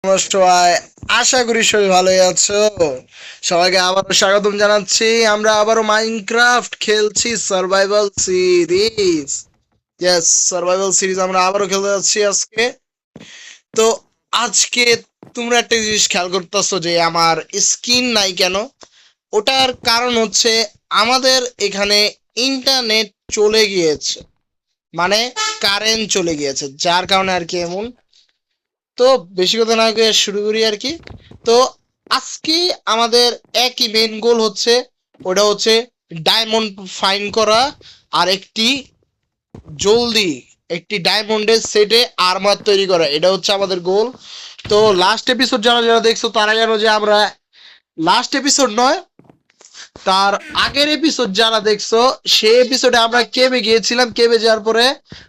তোমরা সবাই আশা করি সবাই ভালোই আছো। সবাইকে আবারও স্বাগতম জানাচ্ছি। আমরা আবারও মাইনক্রাফট খেলছি survival series. Yes, survival series আমরা আবারও খেলতে যাচ্ছি আজকে। তো আজকে তোমরা একটা জিনিস খেয়াল করতেছো যে আমার স্কিন নাই কেন। ওটার কারণ হচ্ছে আমাদের এখানে ইন্টারনেট চলে গিয়েছে, মানে কারেন্ট চলে গিয়েছে, যার কারণে আর কি এমন। তো বেশি কথা না করে শুরু করি আর কি। তো আজকে আমাদের একই মেন গোল হচ্ছে, ওটা হচ্ছে ডায়মন্ড ফাইন্ড করা আর জলদি একটি ডায়মন্ডের সেটে আর্মার তৈরি করা। এটা হচ্ছে আমাদের গোল। তো লাস্ট এপিসোড যারা যারা দেখছো তারা জানো যে আমরা, লাস্ট এপিসোড নয়, তার আগের এপিসোড যারা দেখছো সেই এপিসোডে আমরা কেবে গিয়েছিলাম। কেবে যাওয়ার পরে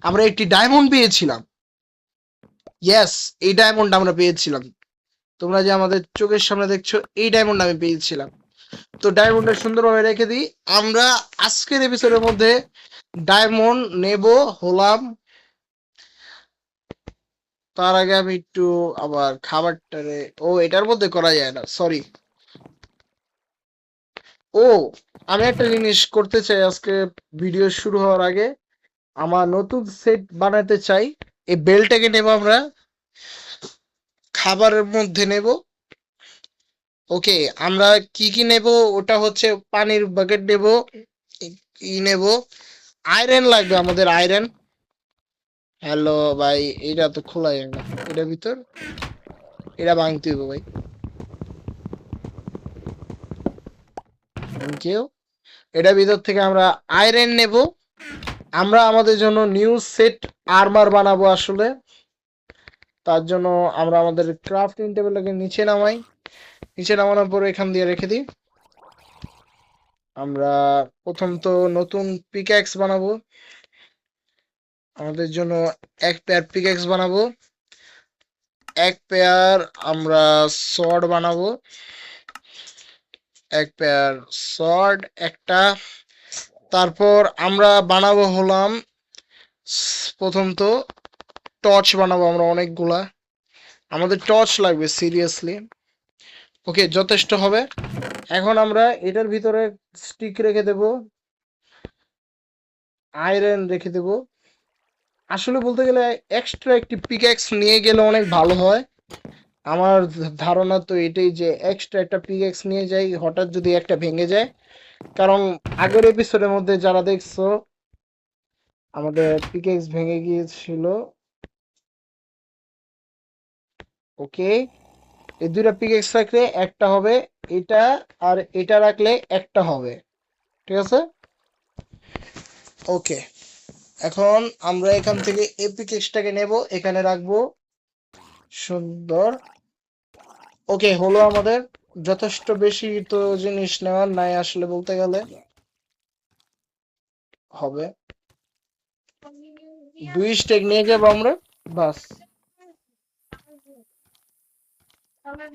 আমরা একটি ডায়মন্ড পেয়েছিলাম। ইয়েস, এই ডায়মন্ড আমরা পেয়েছিলাম। তোমরা যে আমাদের চোখের সামনে দেখছো এই ডায়মন্ড আমি পেয়েছিলাম। তো ডায়মন্ডটা সুন্দরভাবে রেখে দিই। আমরা আজকের এপিসোডের মধ্যে ডায়মন্ড নেব হলাম। তার আগে আমি একটু আবার খাবারটারে, ও এটার মধ্যে করা যায় না, সরি। ও, আমি একটা জিনিস করতে চাই আজকে ভিডিও শুরু হওয়ার আগে। আমার নতুন সেট বানাতে চাই। এই বেলটাকে নেব আমরা, খাবারের মধ্যে নেব। ওকে, আমরা কি কি নেব? ওটা হচ্ছে পানির বাকেট নেব, কি নেব, আয়রন লাগবে আমাদের, আয়রন। হ্যালো ভাই, এটা তো খোলা যায় না, এটার ভিতর এটা ভাঙতে হবে ভাই। Thank you. এটার ভিতর থেকে আমরা আয়রন নেব। আমরা আমাদের জন্য নিউ সেট আর্মার বানাবো আসলে। তার জন্য আমরা আমাদের ক্রাফটিং টেবিলটাকে নিচে নামাই। নিচে নামানোর পর এখান দিয়ে রেখে দিই। আমরা প্রথম তো নতুন পিক্যাক্স বানাবো। আমাদের জন্য এক পেয়ার পিক্যাক্স বানাবো, এক পেয়ার আমরা শর্ট বানাবো, এক পেয়ার শর্ট একটা। তারপর আমরা বানাবো হলাম, প্রথম তো টর্চ বানাবো আমরা অনেকগুলা। আমাদের টর্চ লাগবে সিরিয়াসলি। ওকে, যথেষ্ট হবে। এখন আমরা এটার ভিতরে স্টিক রেখে দেব, আয়রন রেখে দেব। আসলে বলতে গেলে এক্সট্রা একটি পিক্যাক্স নিয়ে গেলে অনেক ভালো হয়। আমার ধারণা তো এটাই যে এক্সট্রা একটা পিক্যাক্স নিয়ে যাই, হঠাৎ যদি একটা ভেঙে যায়। কারণ আগের এপিসোডের মধ্যে যারা দেখছো আমাদের পিক্যাক্স ভেঙে গিয়েছিল। ওকে, এই দুইটা পিক্যাক্স রাখলে একটা হবে, এটা আর এটা রাখলে একটা হবে, ঠিক আছে। ওকে, এখন আমরা এখান থেকে এই পিক্যাক্সটাকে নেব, এখানে রাখবো, সুন্দর। ওকে, হলো আমাদের। যথেষ্ট বেশি তো জিনিস নেওয়ার নাই আসলে বলতে গেলে, হবে 2 স্টেক নিয়ে যাবো আমরা, বাস।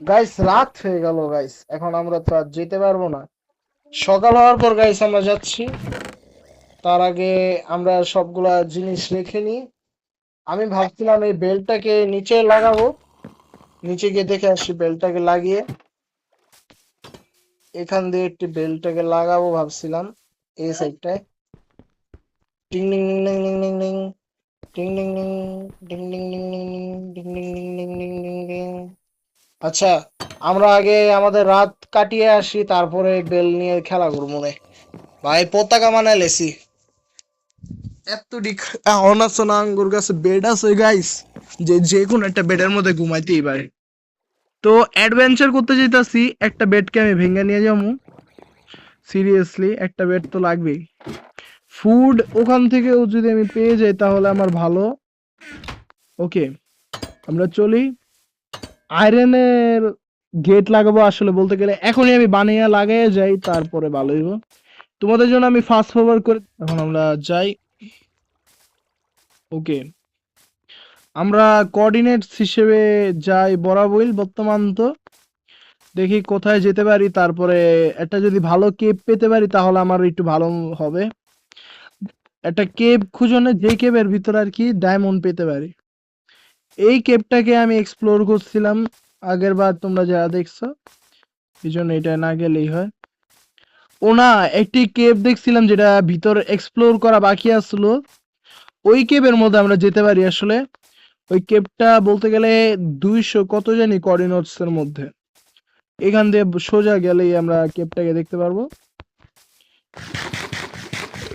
গাইস, রাত হয়ে গেল গাইস, এখন আমরা তো আর যেতে পারবো না। সকাল হওয়ার পর গাইস আমরা যাচ্ছি। তার আগে আমরা সবগুলা জিনিস রেখে নিই। আমি ভাবছিলাম এই বেলটাকে নিচে লাগাবো, নিচে গিয়ে দেখে আসি বেলটাকে লাগিয়ে। এখান দিয়ে একটি বেলটাকে লাগাবো ভাবছিলাম এই সাইডটায়। টিং টিং টিং টিং টিং টিং টিং টিং টিং টিং টিং টিং টিং টিং টিং টিং টিং টিং। আচ্ছা, আমরা আগে আমাদের রাত কাটিয়ে আসি, তারপরে বেল নিয়ে খেলা করবো মনে। ভাই পতাকা বানাই লেছি। এত ডিক অনাসোনা আঙ্গুর গাছে বেড আছে গাইস, যে যে কোনো একটা বেডের মধ্যে ঘুমাইতেই পারে। তো অ্যাডভেঞ্চার করতে যেতেছি, একটা বেডকে আমি ভেঙে নিয়ে যাবো। সিরিয়াসলি একটা বেড তো লাগবেই। ফুড ওখান থেকেও যদি আমি পেয়ে যাই তাহলে আমার ভালো। ওকে, আমরা চলি। আয়রনের গেট লাগাবো আসলে বলতে গেলে, এখনই আমি বানিয়ে লাগাই যাই তারপরে ভালো হইব। তোমাদের জন্য আমি ফাস্ট ফরওয়ার্ড করে এখন আমরা যাই। ওকে, আমরা কোঅর্ডিনেটস হিসেবে যাই বরাবর বর্তমান। তো দেখি কোথায় যেতে পারি, তারপরে একটা যদি ভালো কেপ পেতে পারি তাহলে আমার একটু ভালো হবে। একটা কেপ খুঁজনে, যে কেপের ভিতরে আর কি ডায়মন্ড পেতে পারি। এই কেপটাকে আমি এক্সপ্লোর করছিলাম আগের বার তোমরা যারা দেখছো এই জন্য এটা না গেলেই হয়। ও না, একটি কেভ দেখছিলাম যেটা ভিতর এক্সপ্লোর করা বাকি আসলো, ওই কেভের মধ্যে আমরা যেতে পারি আসলে। ওই কেভটা বলতে গেলে 200 কত জানি কোঅর্ডিনেটস এর মধ্যে। এখান দিয়ে সোজা গেলেই আমরা কেভটাকে দেখতে পারবো।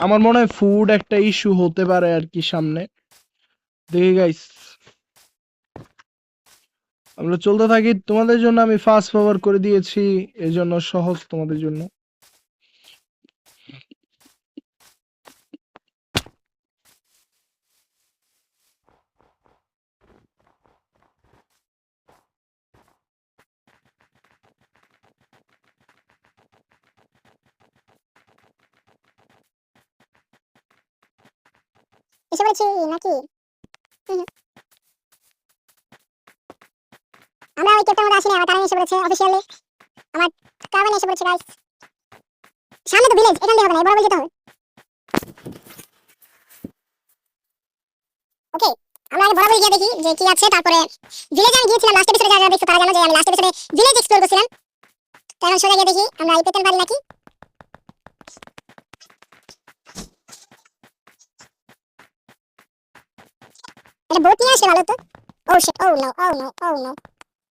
আমার মনে হয় ফুড একটা ইস্যু হতে পারে আর কি সামনে, দেখি গাইস। আমরা চলতে থাকি, তোমাদের জন্য আমি ফাস্ট ফরওয়ার্ড করে দিয়েছি, এর জন্য সহজ তোমাদের জন্য। এসে পড়েছি নাকি? হুম, আমরা ওই কেপটার মধ্যে আসিনি, আমার কারণে এসে পড়েছে অফিসিয়ালি। আমার কারণে এসে পড়েছে গাইস। সামনে তো ভিলেজ, এখান দিয়ে হবে না, বরাবর যেতে হবে। ওকে, আমরা আগে বরাবর গিয়ে দেখি যে কি আছে, তারপরে ভিলেজে আমি গিয়েছিলাম লাস্ট এপিসোডে, যারা দেখছো তারা জানো যে আমি লাস্ট এপিসোডে ভিলেজ এক্সপ্লোর করছিলাম। তো এখন সোজা গিয়ে দেখি আমরা এই পেতেন পারি নাকি। এটা বোট নিয়ে আসলে ভালো তো। ও শিট, ও নো, ও নো, ও নো,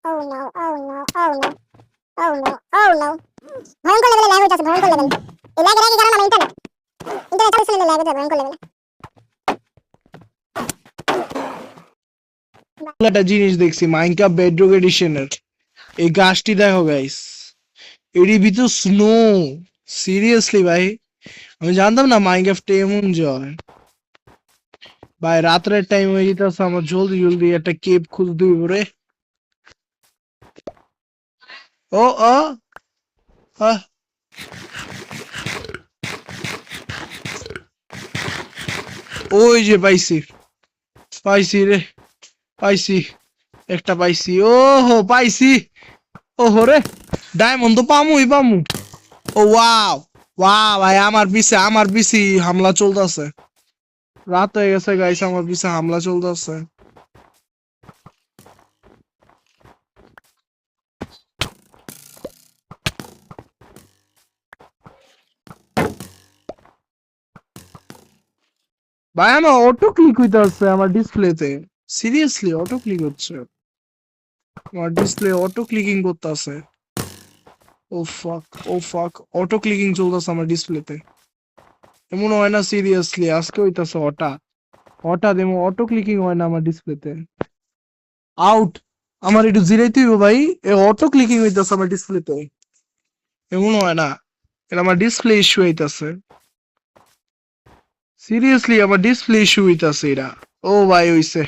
ও নো, ও নো, ও নো, ও নো, ও নো। ভয়ঙ্কর লেভেলে ল্যাগ হইতাছে, ভয়ঙ্কর লেভেল। এই ল্যাগের আগে কারণ আমার ইন্টারনেট চালাচ্ছিল ল্যাগ হইতাছে ভয়ঙ্কর লেভেলে। একটা জিনিস দেখছি মাইনক্রাফট বেডরক এডিশনের, এই গাছটি দেখো গাইস, এরই ভিতর স্নো। সিরিয়াসলি ভাই, আমি জানতাম না মাইনক্রাফটে এমন জয়। ভাই রাত্রের টাইম হয়ে যেতেছে, আমার জলদি জলদি একটা কেভ খুঁজতে হইব রে। ও ও আহ, ওই যে পাইছি, পাইছি রে, পাইছি, একটা পাইছি, ওহো পাইছি, ওহো রে, ডায়মন্ড তো পামুই পামু। ও ওয়াও, ওয়াও ভাই, আমার পিছে হামলা চলতেছে। রাত হয়ে গেছে গাইস, আমার পিছে হামলা চলতেছে। ভাই আমার অটো ক্লিক হইতেছে আমার ডিসপ্লেতে, সিরিয়াসলি অটো ক্লিক হচ্ছে, আমার ডিসপ্লে অটো ক্লিকিং করতেছে। ও ফাক, ও ফাক, অটো ক্লিকিং চলতেছে আমার ডিসপ্লেতে। এমন হয় না সিরিয়াসলি, আজকে হইতাছে হঠাৎ, হঠাৎ এমন অটো ক্লিকিং হয় না আমার ডিসপ্লেতে। আউট, আমার একটু জিরাইতে হইব ভাই, এ অটো ক্লিকিং হইতাছে আমার ডিসপ্লেতে, এমন হয় না, এটা আমার ডিসপ্লে ইস্যু হইতাছে। সিরিয়াসলি আমার ডিসপ্লে ইস্যু হইতাছে এটা। ও ভাই হইছে,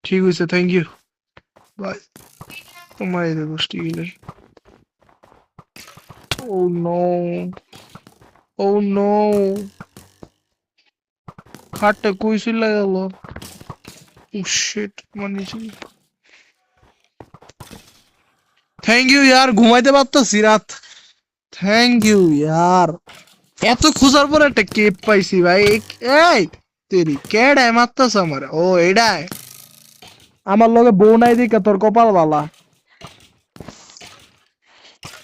ঠিক হইছে, থ্যাংক ইউ ভাই, তোমার এই গোষ্ঠী গেলে। ও নো, ও নো, খাটটা কই চলে গেল। ও শিট, মানে থ্যাংক ইউ ইয়ার, ঘুমাইতে পারতাছি রাত, থ্যাংক ইউ ইয়ার। এত খোঁজার পর একটা কেপ পাইছি ভাই। এই তেরি কেডায় মারতাছ আমার, ও এডায় আমার লগে বউ নাই দিকে তোর কপাল বালা,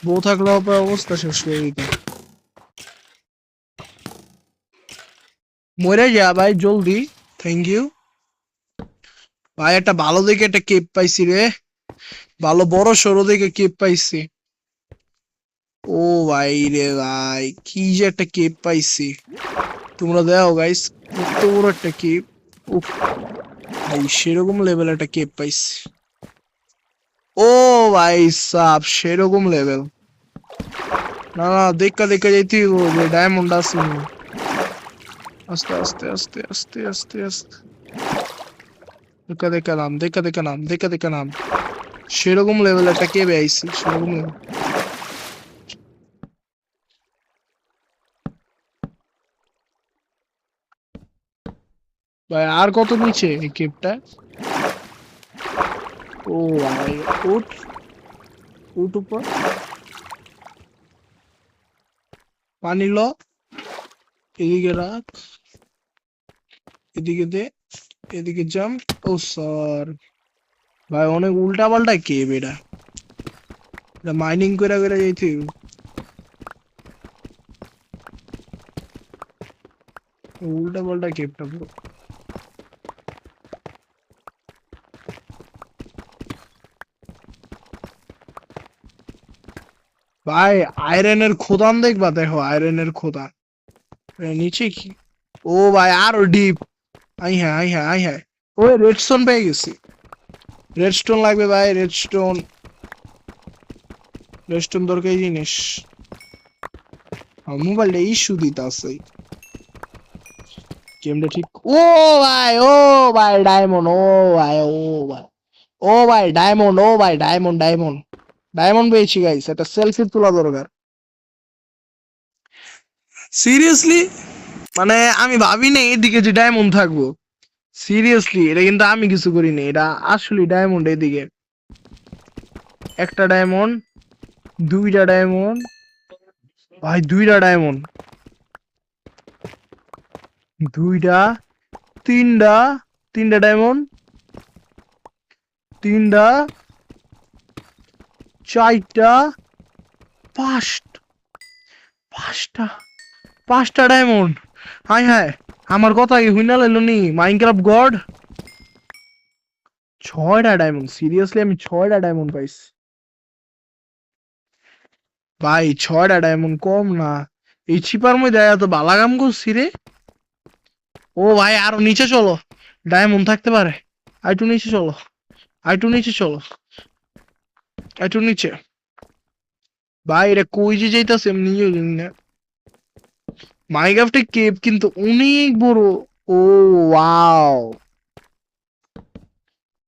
বউ থাকলে অবস্থা শেষ হয়ে যেত। মরে যা ভাই জলদি, থ্যাংক ইউ ভাই। একটা ভালো দেখে একটা কেপ পাইছি রে, ভালো বড় সড়ো দেখে কেপ পাইছি। ও ভাই রে ভাই, কি যে একটা কেপ পাইছি, তোমরা দেখো গাইস, কত বড় একটা কেপ। উফ ভাই, সেরকম লেভেল একটা কেপ পাইছি। ও ভাই সাব, সেরকম লেভেল না, না দেখা দেখা যেতে যে ডায়মন্ড আছে। আস্তে আস্তে আস্তে আস্তে আস্তে আস্তে, দেখা দেখা নাম, দেখা দেখা নাম, দেখা দেখা নাম, সেরকম লেভেল একটা কেবে আইছি, সেরকম level। ভাই আর কত নিচে এই কেপটা। ও ভাই, উঠ, উঠ উপর, পানি ল, এদিকে রাখ, এদিকে দে, এদিকে জাম্প। ও স্যার, ভাই অনেক উল্টা পাল্টা কেপ এটা। মাইনিং করে করে যাইতে উল্টা পাল্টা কেপটা পুরো। ভাই আয়রনের খোদান দেখবা, দেখো আয়রনের খোদান নিচে কি। ও ভাই আরো ডিপ। আই হ্যাঁ আই হ্যাঁ আই হ্যাঁ। ওই রেডস্টোন পেয়ে গেছি। রেডস্টোন লাগবে ভাই, রেডস্টোন। রেডস্টোন দরকারি জিনিস। মোবাইলটা ইস্যু দিতে আছে গেমটা ঠিক। ও ভাই, ও ভাই ডায়মন্ড, ও ভাই, ও ভাই, ও ভাই ডায়মন্ড, ও ভাই ডায়মন্ড, ডায়মন্ড, ডায়মন্ড পেয়েছি গাইস। একটা সেলফি তোলা দরকার সিরিয়াসলি। মানে আমি ভাবি না এদিকে যে ডায়মন্ড থাকবো। সিরিয়াসলি এটা কিন্তু আমি কিছু করিনি, এটা আসলে ডায়মন্ড। এদিকে একটা ডায়মন্ড, দুইটা ডায়মন্ড, ভাই দুইটা ডায়মন্ড, দুইটা, তিনটা, তিনটা ডায়মন্ড, তিনটা, চারটা, পাঁচটা, পাঁচটা, পাঁচটা ডায়মন্ড। হাই হাই, আমার কথা কি হুইনা লাইলো নি মাইনক্রাফট গড। ছয়টা ডায়মন্ড, সিরিয়াসলি আমি ছয়টা ডায়মন্ড পাইছি ভাই। ছয়টা ডায়মন্ড কম না, এই চিপার মধ্যে এত বালাগাম করছি রে। ও ভাই আরো নিচে চলো, ডায়মন্ড থাকতে পারে। আইটু নিচে চলো, আইটু নিচে চলো, আইটু নিচে। ভাই এটা কই যে যাইতাছে আমি নিজেও জানি না। মাইনক্রাফটে কেভ কিন্তু অনেক বড়। ও ওয়াও,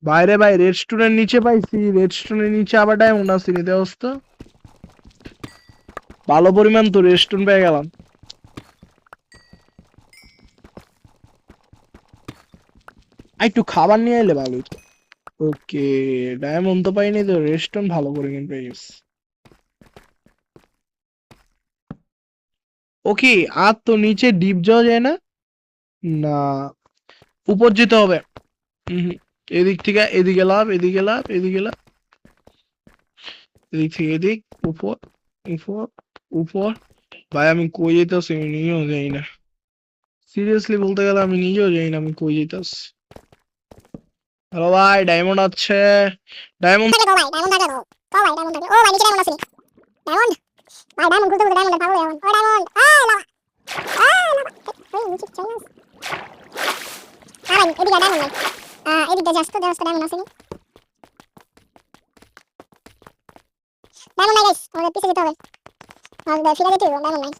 বাইরে ভাই রেস্টুরেন্ট নিচে পাইছি, রেস্টুরেন্টের নিচে আবার ডায়মন্ড আছে নিতে অবস্থা। ভালো পরিমাণ তো রেস্টুরেন্ট পেয়ে গেলাম। একটু খাবার নিয়ে এলে ভালো হতো। ওকে, ডায়মন্ড তো পাইনি তো রেস্টুরেন্ট ভালো করে কিন্তু পেয়ে গেছি। ওকে, আর তো নিচে ডিপ যাওয়া যায় না। না, উপর যেতে হবে। হুম, এদিক থেকে এদিকে লাভ, এদিকে লাভ, এদিকে লাভ, এদিক থেকে এদিক, উপর, উপর, উপর। ভাই আমি কই যেতেছি আমি নিজেও জানি না। সিরিয়াসলি বলতে গেলে আমি নিজেও জানি না আমি কই যেতেছি। হ্যালো ভাই, ডায়মন্ড আছে, ডায়মন্ড। থাকে গো ভাই, ডায়মন্ড থাকে গো। কো ভাই ডায়মন্ড থাকে। ও ভাই নিচে ডায়মন্ড আছে। ডায়মন্ড ভাই, ডায়মন্ড খুলতে খুলতে ডায়মন্ড পাবো। ডায়মন্ড, ও ডায়মন্ড, লাভা, ওই নিচে চলে আস। ভাই এদিকে ডায়মন্ড নাই। এদিকে জাস্ট ডায়মন্ড আছে। ডায়মন্ড নাই গাইস, আমাদের পিছে যেতে হবে। আমাদের ফিরে যেতে হবে, ডায়মন্ড নাই।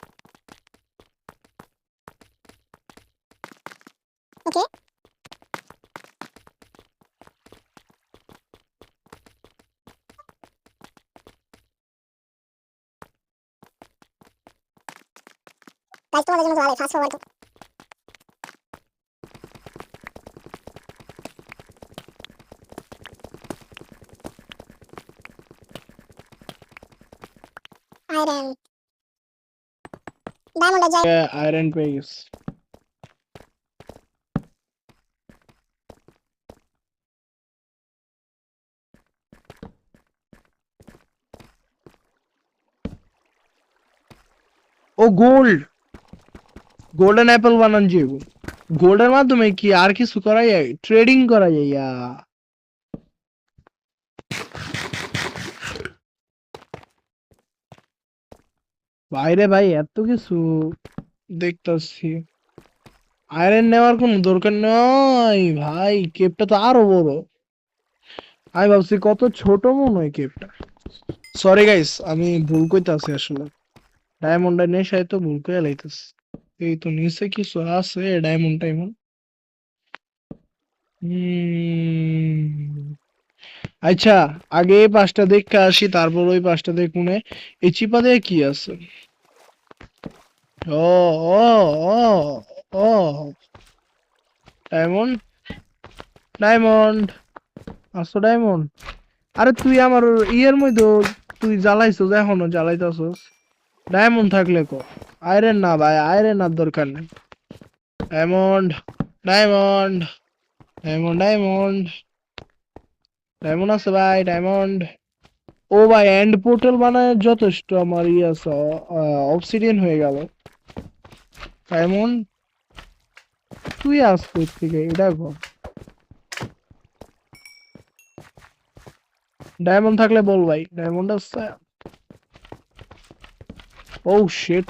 ওকে, গাইস তোমাদের জন্য ভালো ফাস্ট ফরওয়ার্ড। আয়রন, ডায়মন্ডে যাই। আয়রন পেয়ে গেছি। ও গোল্ড, গোল্ডেন অ্যাপেল বানান যাইব। গোল্ডের মাধ্যমে কি আর কিছু করা যায়? ট্রেডিং করা যায়। বাইরে ভাই এত কিছু দেখতাছি। আয়রন নেওয়ার কোনো দরকার নাই ভাই, কেপটা তো আরো বড়। আমি ভাবছি কত ছোট মনে হয় কেপটা। সরি গাইস, আমি ভুল কইতাছি আসলে। ডায়মন্ডের নেশায় তো ভুল কইয়া লাইতাছি। এই তো নিচে কিছু আছে ডায়মন্ড টাইমন্ড। আচ্ছা, আগে এই পাঁচটা দেখে আসি, তারপর ওই পাঁচটা দেখুনে। এই চিপা দিয়ে কি আছে? ও, ও, ও, ও, ডায়মন্ড, ডায়মন্ড, আসো ডায়মন্ড। আরে তুই আমার ইয়ের মধ্যে তুই জ্বালাইছস, এখনো জ্বালাইতাছস। ডায়মন্ড থাকলে কো, আয়রন না ভাই, আয়রন আর দরকার নেই। Diamond, diamond, diamond, diamond, diamond আছে ভাই, ডায়মন্ড। ও ভাই এন্ড পোর্টাল বানায় যথেষ্ট আমার আছে অবসিডিয়ান হয়ে গেল ডায়মন্ড তুই আসতে থেকে এটা কর ডায়মন্ড থাকলে বল ভাই ডায়মন্ড আছে ও শিট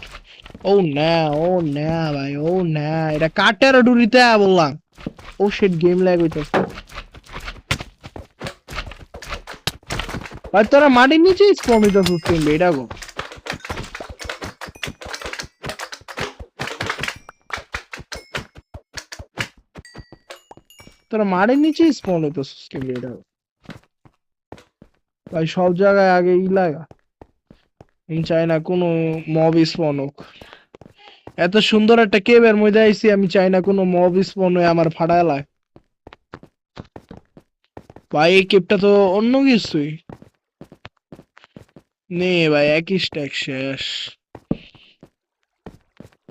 ও না ও না ভাই ও না এটা কাটের ডুরিতে বললাম ও শিট গেম ল্যাগ হইতাছে ভাই তোরা মাটির নিচে স্পন হইতাছিস কিন্তু এটা গো তোরা মাটির নিচে স্পন হইতাছিস কিন্তু এটা গো ভাই সব জায়গায় আগে ই লাগা আমি চাই না কোনো মব স্পন হোক এত সুন্দর একটা কেবের মধ্যে আইছি আমি চাই না কোনো মব স্পন হয়ে আমার ফাড়ায় লাগ ভাই এই কেবটা তো অন্য কিছুই নে ভাই একই স্ট্যাক শেষ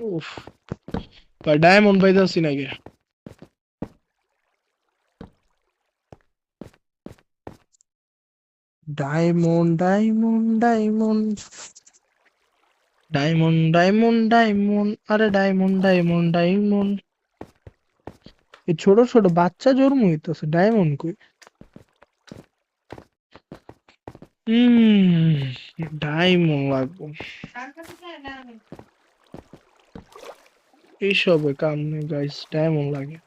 উফ ভাই ডায়মন্ড পাইতাছি নাকি diamond diamond diamond diamond diamond diamond আরে ডায়মন্ড ডায়মন্ড ডায়মন্ড এই ছোট ছোট বাচ্চা জন্ম হইতেছে ডায়মন্ড কই ডায়মন্ড লাগবো এইসবে কাম নেই গাইস ডায়মন্ড লাগে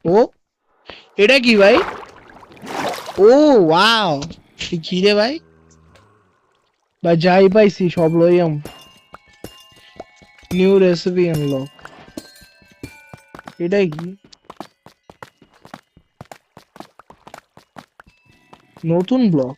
ও এটা কি ভাই ও ওয়াও কি রে ভাই ভাই যাই পাইছি সব লইয়াম নিউ রেসিপি আনলক এটা কি নতুন ব্লক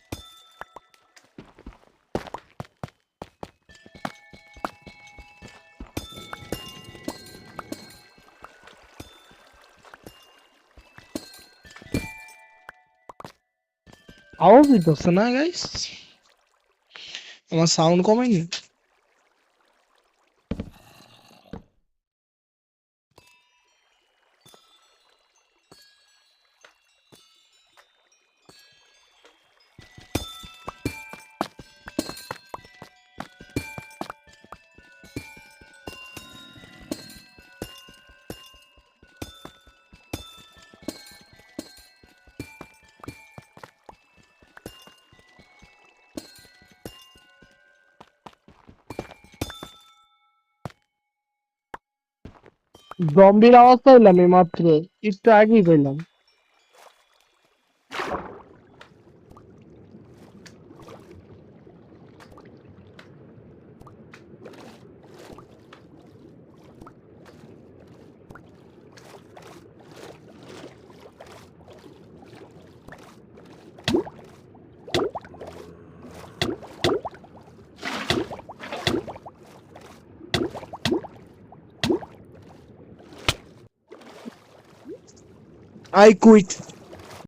আওয়াজ দিতেছে না গাইস আমার সাউন্ড কমেনি জম্বির আওয়াজ পাইলাম এই মাত্র একটু আগেই পাইলাম I quit.